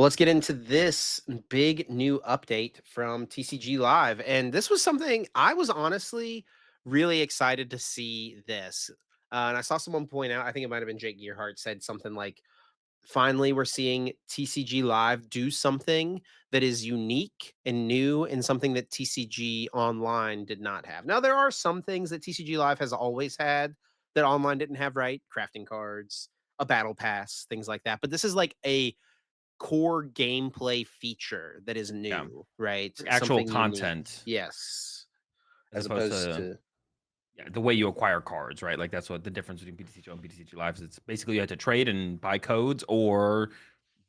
Well, let's get into this big new update from TCG Live. And this was something I was honestly really excited to see this. And I saw someone point out, I think it might have been Jake Gearhart said something like, finally, we're seeing TCG Live do something that is unique and new and something that TCG Online did not have. Now, there are some things that TCG Live has always had that online didn't have, right? Crafting cards, a battle pass, things like that. But this is like a core gameplay feature that is Yeah, new, right? like actual Something unique. content Yes. as As opposed opposed to to yeah, the way you acquire cards, right? Like that's what the difference between BTCG and BTCG Live is. It's basically you have to trade and buy codes, or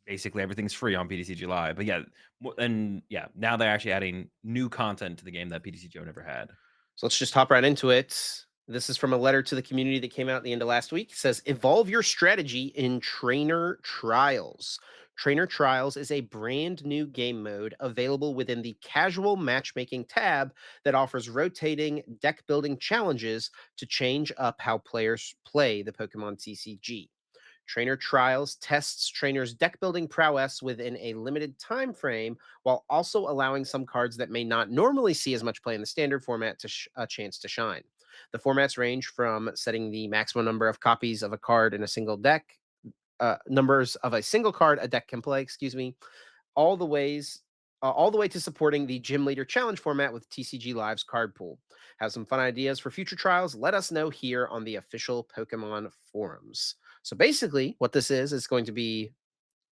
basically everything's free on BTCG Live. But yeah, and yeah, now they're actually adding new content to the game that BTCG never had. so let's just hop right into it. This is from a letter to the community that came out at the end of last week. It says, evolve your strategy in Trainer Trials. Trainer Trials is a brand new game mode available within the casual matchmaking tab that offers rotating deck building challenges to change up how players play the Pokemon TCG. Trainer Trials tests trainers' deck building prowess within a limited time frame while also allowing some cards that may not normally see as much play in the standard format to a chance to shine. The formats range from setting the maximum number of copies of a card in a single deck, numbers of a single card a deck can play, excuse me, all the ways all the way to supporting the Gym Leader Challenge format with TCG Live's card pool. Have some fun ideas for future trials? Let us know here on the official Pokemon forums. So basically, what this is going to be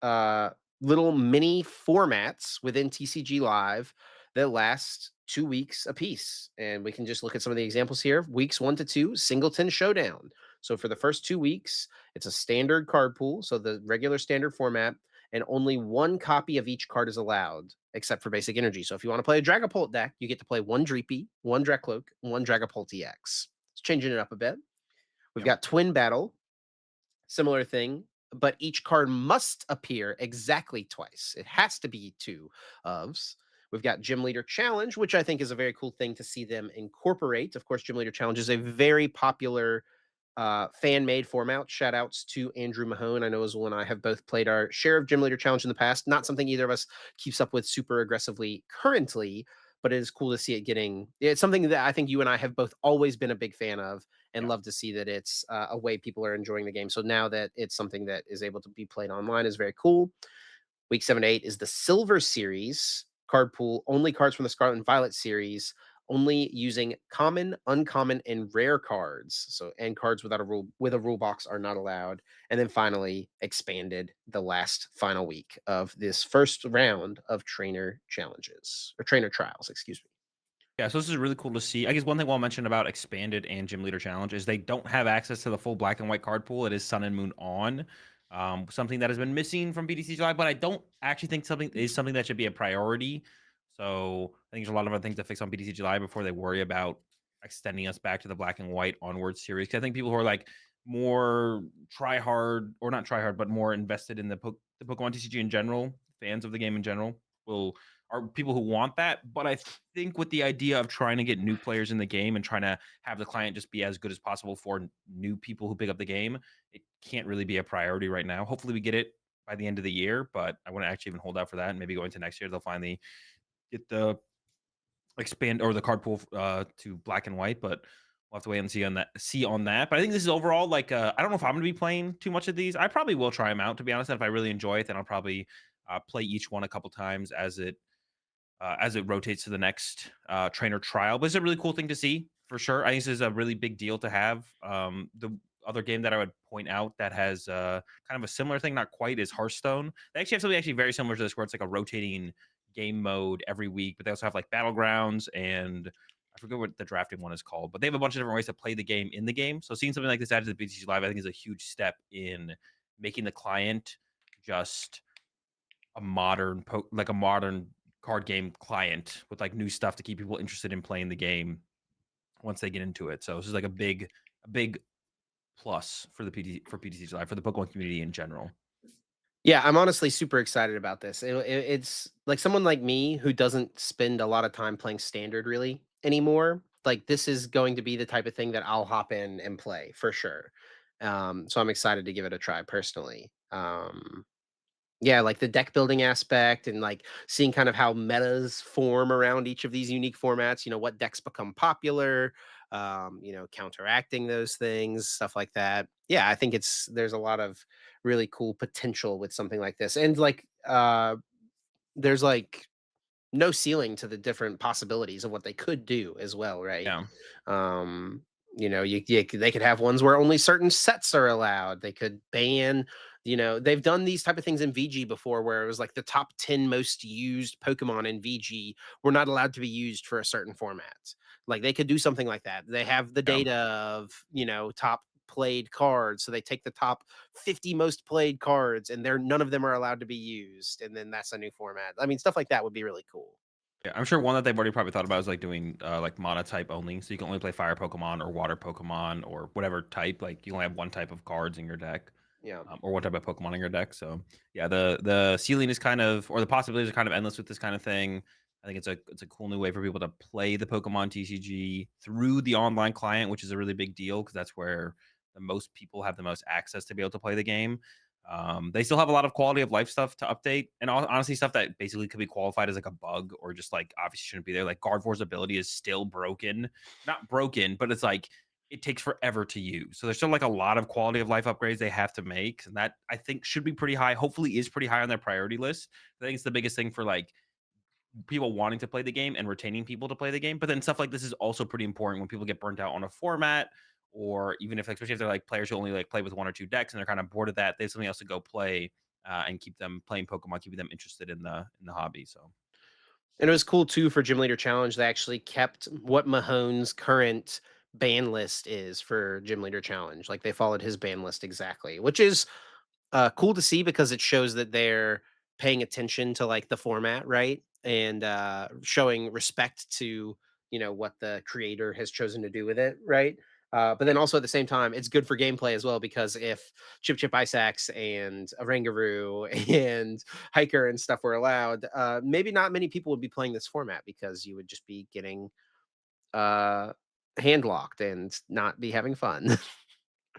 uh, little mini formats within TCG Live that last 2 weeks apiece. And we can just look at some of the examples here. Weeks 1 to 2, Singleton Showdown. So for the first 2 weeks, it's a standard card pool, so the regular standard format, and only one copy of each card is allowed, except for basic energy. So if you want to play a Dragapult deck, you get to play one Dreepy, one Dracloak, one Dragapult EX. It's changing it up a bit. We've Yep. got Twin Battle, similar thing, but each card must appear exactly twice. It has to be two ofs. We've got Gym Leader Challenge, which I think is a very cool thing to see them incorporate. Of course, Gym Leader Challenge is a very popular fan made format. Shout outs to Andrew Mahone. I know Azul and I have both played our share of Gym Leader Challenge in the past. Not something either of us keeps up with super aggressively currently, but it is cool to see it getting. It's something that I think you and I have both always been a big fan of and Yeah. love to see that it's a way people are enjoying the game. So now that it's something that is able to be played online is very cool. Week 7 to 8 is the Silver Series card pool, only cards from the Scarlet and Violet series, only using common, uncommon, and rare cards. So and cards without a rule with a rule box are not allowed. And then finally expanded the last final week of this first round of trainer challenges or trainer trials, excuse me. Yeah, so this is really cool to see. I guess one thing I'll mention about expanded and gym leader challenge is they don't have access to the full black and white card pool. It is Sun and Moon on, something that has been missing from BTC Live, but I don't actually think something that should be a priority. So I think there's a lot of other things to fix on BTC Live before they worry about extending us back to the black and white onward series. 'Cause I think people who are like more try hard or not try hard, but more invested in the Pokemon TCG in general, fans of the game in general, will are people who want that. But I think with the idea of trying to get new players in the game and trying to have the client just be as good as possible for new people who pick up the game, it can't really be a priority right now. Hopefully, we get it by the end of the year, but I wouldn't actually even hold out for that. And maybe going to next year, they'll finally get the expand or the card pool to black and white. But we'll have to wait and see on that. See on that. But I think this is overall like I don't know if I'm going to be playing too much of these. I probably will try them out to be honest. And if I really enjoy it, then I'll probably play each one a couple times as it rotates to the next trainer trial. But it's a really cool thing to see for sure. I think this is a really big deal to have. The other game that I would point out that has kind of a similar thing, not quite, is Hearthstone. They actually have something actually very similar to this, where it's like a rotating game mode every week, but they also have like battlegrounds and I forget what the drafting one is called, but they have a bunch of different ways to play the game in the game. So seeing something like this added to the BTG Live, I think is a huge step in making the client just like a modern card game client with like new stuff to keep people interested in playing the game once they get into it. So this is like a big plus for the for PTC Live for the Pokemon community in general. Yeah, I'm honestly super excited about this. It's like someone like me who doesn't spend a lot of time playing standard really anymore. Like this is going to be the type of thing that I'll hop in and play for sure. So I'm excited to give it a try personally. Yeah, like the deck building aspect and like seeing kind of how metas form around each of these unique formats, what decks become popular, counteracting those things, stuff like that. Yeah, I think there's a lot of really cool potential with something like this. And like there's like no ceiling to the different possibilities of what they could do as well, right? Yeah. Um, they could have ones where only certain sets are allowed. They could ban, they've done these type of things in VG before where it was like the top 10 most used Pokemon in VG were not allowed to be used for a certain format. Like they could do something like that. They have the Yeah. data of, top played cards. So they take the top 50 most played cards and they're none of them are allowed to be used. And then that's a new format. I mean, stuff like that would be really cool. Yeah, I'm sure one that they've already probably thought about is like doing like monotype only, so you can only play fire Pokemon or water Pokemon or whatever type. Like you only have one type of cards in your deck, Yeah. or one type of Pokemon in your deck. So yeah, the ceiling is kind of, or the possibilities are kind of endless with this kind of thing. I think it's a cool new way for people to play the Pokemon TCG through the online client, which is a really big deal because that's where the most people have the most access to be able to play the game. They still have a lot of quality of life stuff to update, and honestly, stuff that basically could be qualified as like a bug or just like obviously shouldn't be there. Like Gardevoir's ability is still broken, not broken, but it's like it takes forever to use. So there's still like a lot of quality of life upgrades they have to make, and that I think should be pretty high. Hopefully, is pretty high on their priority list. I think it's the biggest thing for like people wanting to play the game and retaining people to play the game. But then stuff like this is also pretty important when people get burnt out on a format, or even if, especially if they're like players who only like play with one or two decks and they're kind of bored of that, they have something else to go play and keep them playing Pokemon, keeping them interested in the hobby. So And it was cool too for Gym Leader Challenge. They actually kept what Mahone's current ban list is for Gym Leader Challenge. Like they followed his ban list exactly, which is cool to see because it shows that they're paying attention to like the format, right? And showing respect to what the creator has chosen to do with it, right? But then also at the same time, it's good for gameplay as well because if Chip Chip Ice Axe and a Rangaroo and Hiker and stuff were allowed, maybe not many people would be playing this format because you would just be getting uh, hand locked and not be having fun.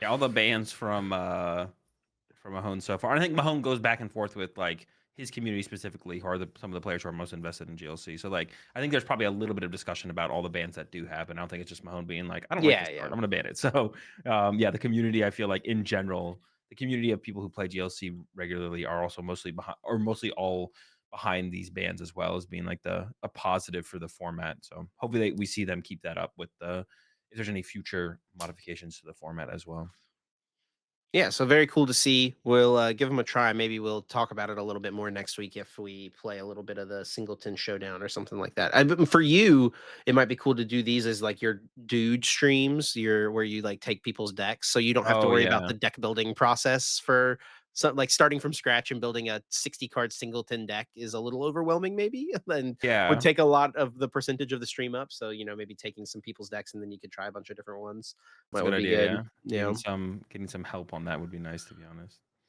yeah, all the bans from Mahone so far. And I think Mahone goes back and forth with like his community specifically, who are some of the players who are most invested in GLC. So like I think there's probably a little bit of discussion about all the bans that do happen. I don't think it's just Mahone being like, I don't like Yeah, this card, yeah. I'm gonna ban it. So yeah, the community, I feel like in general, the community of people who play GLC regularly are also mostly behind, or mostly all behind these bans as well as being like the a positive for the format. So hopefully we see them keep that up with the, if there's any future modifications to the format as well. Yeah, so very cool to see. We'll give them a try. Maybe we'll talk about it a little bit more next week if we play a little bit of the Singleton Showdown or something like that. But for you, it might be cool to do these as like your dude streams, your where you like take people's decks, so you don't have to Oh worry about yeah. the deck building process for something like starting from scratch and building a 60 card Singleton deck is a little overwhelming, maybe, and would Yeah. take a lot of the percentage of the stream up. So maybe taking some people's decks and then you could try a bunch of different ones. That's That a good would be idea, good. yeah. Yeah. Getting some help on that would be nice, to be honest.